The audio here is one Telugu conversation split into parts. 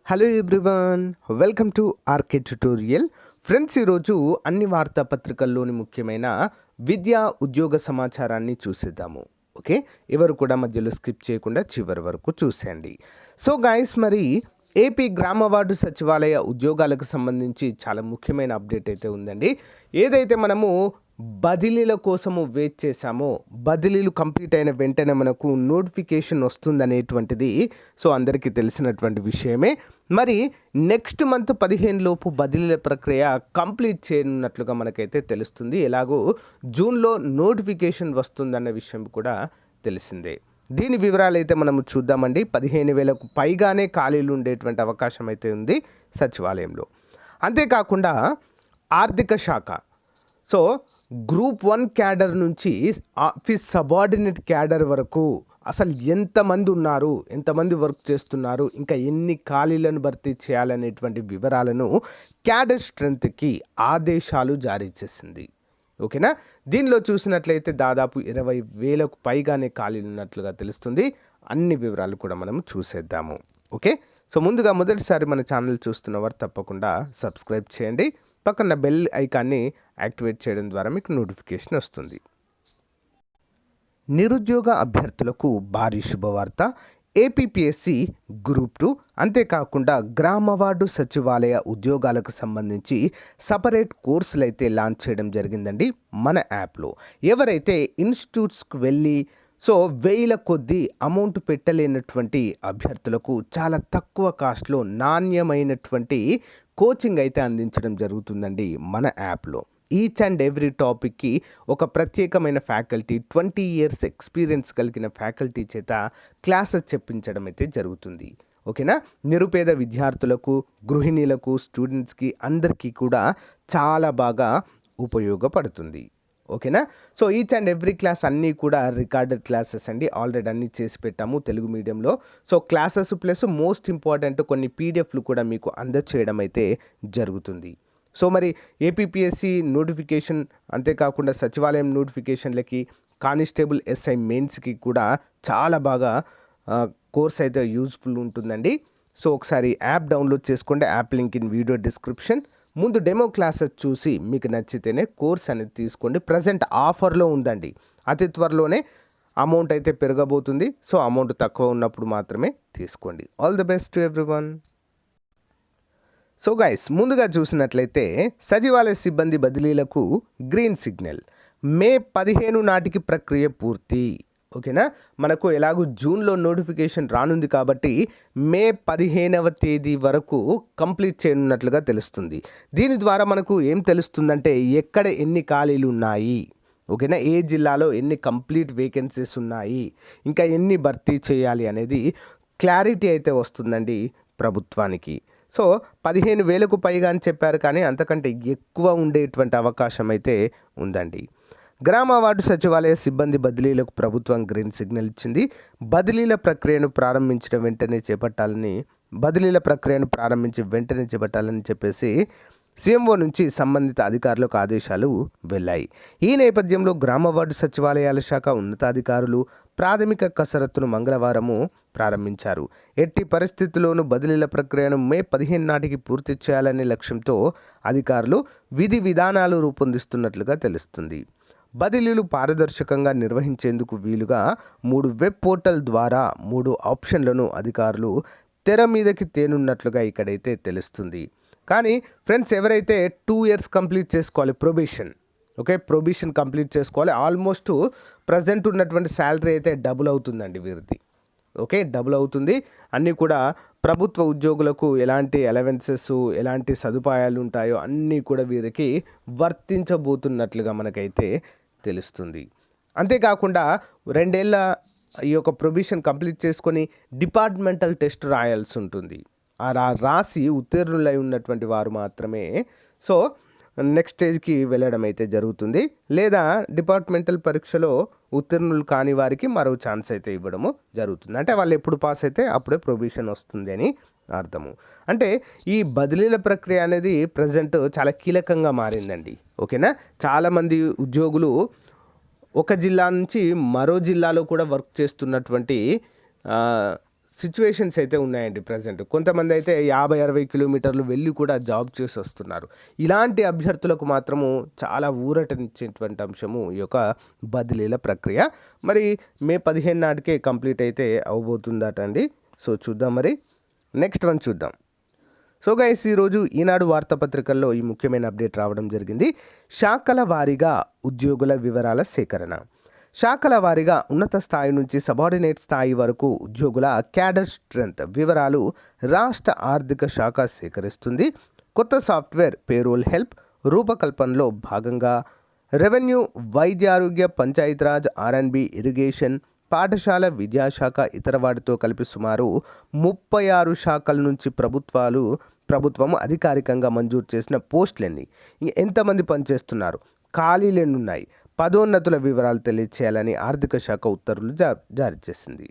Hello everyone, welcome to RK tutorial. Friends, ఈరోజు అన్ని వార్తాపత్రికల్లోని ముఖ్యమైన విద్యా ఉద్యోగ సమాచారాన్ని చూసేద్దాము. ఓకే, ఎవరు కూడా మధ్యలో స్కిప్ చేయకుండా చివరి వరకు చూసేయండి. సో గైస్, మరి ఏపీ గ్రామ వార్డు సచివాలయ ఉద్యోగాలకు సంబంధించి చాలా ముఖ్యమైన అప్డేట్ అయితే ఉందండి. ఏదైతే మనము బదిలీల కోసము వెయిట్ చేశామో, బదిలీలు కంప్లీట్ అయిన వెంటనే మనకు నోటిఫికేషన్ వస్తుందనేటువంటిది సో అందరికీ తెలిసినటువంటి విషయమే. మరి నెక్స్ట్ మంత్ 15 లోపు బదిలీల ప్రక్రియ కంప్లీట్ చేయనున్నట్లుగా మనకైతే తెలుస్తుంది. ఎలాగో జూన్లో నోటిఫికేషన్ వస్తుందన్న విషయం కూడా తెలిసిందే. దీని వివరాలు అయితే మనం చూద్దామండి. 15,000కు పైగానే ఖాళీలు ఉండేటువంటి అవకాశం అయితే ఉంది సచివాలయంలో. అంతేకాకుండా ఆర్థిక శాఖ, సో గ్రూప్ 1 క్యాడర్ నుంచి ఆఫీస్ సబార్డినేట్ క్యాడర్ వరకు అసలు ఎంతమంది ఉన్నారు, ఎంతమంది వర్క్ చేస్తున్నారు, ఇంకా ఎన్ని ఖాళీలను భర్తీ చేయాలనేటువంటి వివరాలను క్యాడర్ స్ట్రెంత్కి ఆదేశాలు జారీ చేసింది. ఓకేనా, దీనిలో చూసినట్లయితే దాదాపు 20,000కు పైగానే ఖాళీలు ఉన్నట్లుగా తెలుస్తుంది. అన్ని వివరాలు కూడా మనం చూసేద్దాము. ఓకే, సో ముందుగా మొదటిసారి మన ఛానల్ చూస్తున్నవారు తప్పకుండా సబ్స్క్రైబ్ చేయండి. పక్కన బెల్ ఐకాన్ని యాక్టివేట్ చేయడం ద్వారా మీకు నోటిఫికేషన్ వస్తుంది. నిరుద్యోగ అభ్యర్థులకు భారీ శుభవార్త. ఏపీపీఎస్సీ గ్రూప్ 2, అంతేకాకుండా గ్రామ వార్డు సచివాలయ ఉద్యోగాలకు సంబంధించి సపరేట్ కోర్సులు అయితే లాంచ్ చేయడం జరిగిందండి మన యాప్లో. ఎవరైతే ఇన్స్టిట్యూట్స్కి వెళ్ళి సో 1000 కొద్దీ అమౌంట్ పెట్టలేనటువంటి అభ్యర్థులకు చాలా తక్కువ కాస్ట్లో నాణ్యమైనటువంటి కోచింగ్ అయితే అందించడం జరుగుతుందండి మన యాప్లో. ఈచ్ అండ్ ఎవ్రీ టాపిక్కి ఒక ప్రత్యేకమైన ఫ్యాకల్టీ, 20 years ఎక్స్పీరియన్స్ కలిగిన ఫ్యాకల్టీ చేత క్లాసెస్ చెప్పించడం అయితే జరుగుతుంది. ఓకేనా, నిరుపేద విద్యార్థులకు, గృహిణీలకు, స్టూడెంట్స్కి అందరికీ కూడా చాలా బాగా ఉపయోగపడుతుంది. ఓకేనా, so each and every class అన్నీ కూడా రికార్డెడ్ క్లాసెస్ అండి. ఆల్రెడీ అన్నీ చేసి పెట్టాము తెలుగు మీడియంలో. So classes plus most important కొన్ని పీడిఎఫ్లు కూడా మీకు అందచేయడం అయితే జరుగుతుంది. సో మరి ఏపీపీఎస్సీ నోటిఫికేషన్, అంతేకాకుండా సచివాలయం నోటిఫికేషన్లకి, కానిస్టేబుల్ ఎస్ఐ మెయిన్స్కి కూడా చాలా బాగా కోర్స్ అయితే యూజ్ఫుల్ ఉంటుందండి. సో ఒకసారి యాప్ డౌన్లోడ్ చేసుకోండి. App link in video description. ముందు డెమో క్లాసెస్ చూసి మీకు నచ్చితేనే కోర్స్ అనేది తీసుకోండి. ప్రజెంట్ ఆఫర్లో ఉందండి. అతి త్వరలోనే అమౌంట్ అయితే పెరగబోతుంది. సో అమౌంట్ తక్కువ ఉన్నప్పుడు మాత్రమే తీసుకోండి. All the best to everyone. So guys, ముందుగా చూసినట్లయితే సచివాలయ సిబ్బంది బదిలీలకు గ్రీన్ సిగ్నల్. మే 15 నాటికి ప్రక్రియ పూర్తి. ఓకేనా, మనకు ఎలాగూ జూన్లో నోటిఫికేషన్ రానుంది కాబట్టి మే 15వ తేదీ వరకు కంప్లీట్ చేయనున్నట్లుగా తెలుస్తుంది. దీని ద్వారా మనకు ఏం తెలుస్తుందంటే ఎక్కడ ఎన్ని ఖాళీలు ఉన్నాయి, ఓకేనా, ఏ జిల్లాలో ఎన్ని కంప్లీట్ వేకెన్సీస్ ఉన్నాయి, ఇంకా ఎన్ని భర్తీ చేయాలి అనేది క్లారిటీ అయితే వస్తుందండి ప్రభుత్వానికి. సో 15,000కు పైగా అని చెప్పారు, కానీ అంతకంటే ఎక్కువ ఉండేటువంటి అవకాశం అయితే ఉందండి. గ్రామ వార్డు సచివాలయ సిబ్బంది బదిలీలకు ప్రభుత్వం గ్రీన్ సిగ్నల్ ఇచ్చింది. బదిలీల ప్రక్రియను ప్రారంభించి వెంటనే చేపట్టాలని చెప్పేసి సీఎంఓ నుంచి సంబంధిత అధికారులకు ఆదేశాలు వెళ్ళాయి. ఈ నేపథ్యంలో గ్రామ వార్డు సచివాలయాల శాఖ ఉన్నతాధికారులు ప్రాథమిక కసరత్తును మంగళవారము ప్రారంభించారు. ఎట్టి పరిస్థితుల్లోనూ బదిలీల ప్రక్రియను మే 15 నాటికి పూర్తి చేయాలనే లక్ష్యంతో అధికారులు విధి విధానాలు రూపొందిస్తున్నట్లుగా తెలుస్తుంది. బదిలీలు పారదర్శకంగా నిర్వహించేందుకు వీలుగా 3 వెబ్ పోర్టల్ ద్వారా 3 ఆప్షన్లను అధికారులు తెర మీదకి తేనున్నట్లుగా ఇక్కడైతే తెలుస్తుంది. కానీ ఫ్రెండ్స్, ఎవరైతే 2 years కంప్లీట్ చేసుకోవాలి ప్రొబేషన్, ఓకే, ప్రొబేషన్ కంప్లీట్ చేసుకోవాలి. ఆల్మోస్ట్ ప్రజెంట్ ఉన్నటువంటి శాలరీ అయితే డబుల్ అవుతుందండి వీరిది. ఓకే, డబుల్ అవుతుంది. అన్నీ కూడా ప్రభుత్వ ఉద్యోగులకు ఎలాంటి అలవెన్సెస్, ఎలాంటి సదుపాయాలు ఉంటాయో అన్నీ కూడా వీరికి వర్తించబోతున్నట్లుగా మనకైతే తెలుస్తుంది. అంతేకాకుండా 2 ఏళ్ళ ఈ యొక్క ప్రొబేషన్ కంప్లీట్ చేసుకొని డిపార్ట్మెంటల్ టెస్ట్ రాయాల్సి ఉంటుంది. ఆ రాసి ఉత్తీర్ణులై ఉన్నటువంటి వారు మాత్రమే సో నెక్స్ట్ స్టేజ్కి వెళ్ళడం అయితే జరుగుతుంది. లేదా డిపార్ట్మెంటల్ పరీక్షలో ఉత్తీర్ణులు కాని వారికి మరో ఛాన్స్ అయితే ఇవ్వడము జరుగుతుంది. అంటే వాళ్ళు ఎప్పుడు పాస్ అయితే అప్పుడే ప్రొబేషన్ వస్తుంది అని అర్థము. అంటే ఈ బదిలీల ప్రక్రియ అనేది ప్రజెంట్ చాలా కీలకంగా మారిందండి. ఓకేనా, చాలామంది ఉద్యోగులు ఒక జిల్లా నుంచి మరో జిల్లాలో కూడా వర్క్ చేస్తున్నటువంటి సిచ్యువేషన్స్ అయితే ఉన్నాయండి ప్రజెంట్. కొంతమంది అయితే 50-60 కిలోమీటర్లు వెళ్ళి కూడా జాబ్ చేసి వస్తున్నారు. ఇలాంటి అభ్యర్థులకు మాత్రము చాలా ఊరటనిచ్చేటువంటి అంశము ఈ యొక్క బదిలీల ప్రక్రియ. మరి మే 15 నాటికే కంప్లీట్ అయితే అవ్వబోతుందట అండి. సో చూద్దాం మరి. నెక్స్ట్ వన్ చూద్దాం. సో గైస్, ఈరోజు ఈనాడు వార్తాపత్రికల్లో ఈ ముఖ్యమైన అప్డేట్ రావడం జరిగింది. శాఖల వారీగా ఉద్యోగుల వివరాల సేకరణ. శాఖల వారీగా ఉన్నత స్థాయి నుంచి సబార్డినేట్ స్థాయి వరకు ఉద్యోగుల క్యాడర్ స్ట్రెంత్ వివరాలు రాష్ట్ర ఆర్థిక శాఖ సేకరిస్తుంది. కొత్త సాఫ్ట్వేర్ పేరోల్ హెల్ప్ రూపకల్పనలో భాగంగా రెవెన్యూ, వైద్యారోగ్య, పంచాయతీరాజ్, R&B, ఇరిగేషన్, పాఠశాల విద్యాశాఖ ఇతర వాటితో కలిపి సుమారు 36 శాఖల నుంచి ప్రభుత్వం అధికారికంగా మంజూరు చేసిన పోస్టులన్నీ, ఎంతమంది పనిచేస్తున్నారు, ఖాళీలు ఎన్ని ఉన్నాయి, పదోన్నతుల వివరాలు తెలియచేయాలని ఆర్థిక శాఖ ఉత్తర్వులు జారీ చేసింది.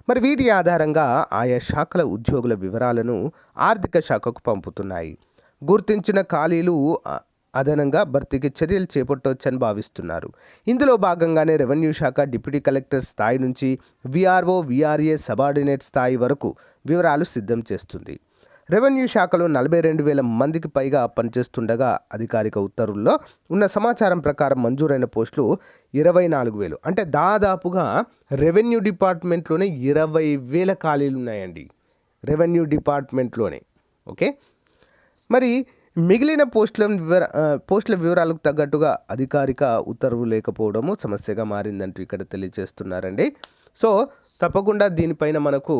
మరి వీటి ఆధారంగా ఆయా శాఖల ఉద్యోగుల వివరాలను ఆర్థిక శాఖకు పంపుతున్నాయి. గుర్తించిన ఖాళీలు అదనంగా భర్తీకి చర్యలు చేపట్టవచ్చని భావిస్తున్నారు. ఇందులో భాగంగానే రెవెన్యూ శాఖ డిప్యూటీ కలెక్టర్ స్థాయి నుంచి VRO, VRA సబార్డినేట్ స్థాయి వరకు వివరాలు సిద్ధం చేస్తుంది. రెవెన్యూ శాఖలో 42,000 మందికి పైగా పనిచేస్తుండగా అధికారిక ఉత్తర్వుల్లో ఉన్న సమాచారం ప్రకారం మంజూరైన పోస్టులు 24,000. అంటే దాదాపుగా రెవెన్యూ డిపార్ట్మెంట్లోనే 20,000 ఖాళీలు ఉన్నాయండి. రెవెన్యూ డిపార్ట్మెంట్లోనే. ఓకే, మరి మిగిలిన పోస్టుల వివరాలకు తగ్గట్టుగా అధికారిక ఉత్తర్వు లేకపోవడము సమస్యగా మారిందంటూ ఇక్కడ తెలియజేస్తున్నారండి. సో తప్పకుండా దీనిపైన మనకు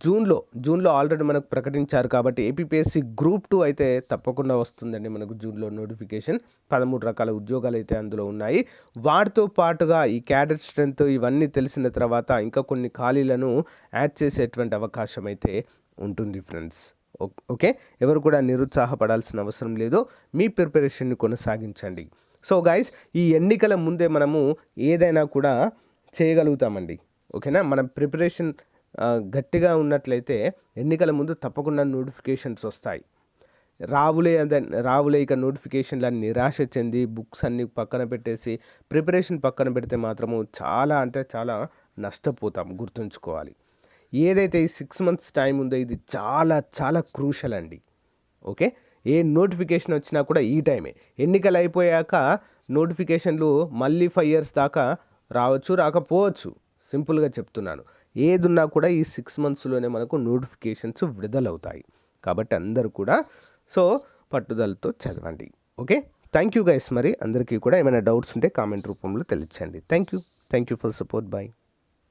జూన్లో ఆల్రెడీ మనకు ప్రకటించారు కాబట్టి APPSC Group 2 అయితే తప్పకుండా వస్తుందండి మనకు జూన్లో నోటిఫికేషన్. 13 రకాల ఉద్యోగాలు అయితే అందులో ఉన్నాయి. వాటితో పాటుగా ఈ క్యాడర్ స్ట్రెంత్ ఇవన్నీ తెలిసిన తర్వాత ఇంకా కొన్ని ఖాళీలను యాడ్ చేసేటువంటి అవకాశం అయితే ఉంటుంది ఫ్రెండ్స్. ఓకే, ఎవరు కూడా నిరుత్సాహపడాల్సిన అవసరం లేదు. మీ ప్రిపరేషన్ని కొనసాగించండి. సో గైస్, ఈ ఎన్నికల ముందే మనము ఏదైనా కూడా చేయగలుగుతామండి. ఓకేనా, మన ప్రిపరేషన్ గట్టిగా ఉన్నట్లయితే ఎన్నికల ముందు తప్పకుండా నోటిఫికేషన్స్ వస్తాయి. రావులే ఇక నోటిఫికేషన్లు అని నిరాశ చెంది బుక్స్ అన్ని పక్కన పెట్టేసి ప్రిపరేషన్ పక్కన పెడితే మాత్రము చాలా అంటే చాలా నష్టపోతాం. గుర్తుంచుకోవాలి, ఏదైతే ఈ 6 months టైం ఉందో ఇది చాలా చాలా క్రూషల్ అండి. ఓకే, ఏ నోటిఫికేషన్ వచ్చినా కూడా ఈ టైమే. ఎన్నికలు అయిపోయాక నోటిఫికేషన్లు మళ్ళీ 5 years దాకా రావచ్చు, రాకపోవచ్చు. సింపుల్గా చెప్తున్నాను, ఏదున్నా కూడా ఈ 6 monthsలోనే మనకు నోటిఫికేషన్స్ విడుదలవుతాయి. కాబట్టి అందరూ కూడా పట్టుదలతో చదవండి. Okay, thank you guys. మరి అందరికీ కూడా ఏమైనా డౌట్స్ ఉంటే కామెంట్ రూపంలో తెలియచేయండి. Thank you for support. Bye.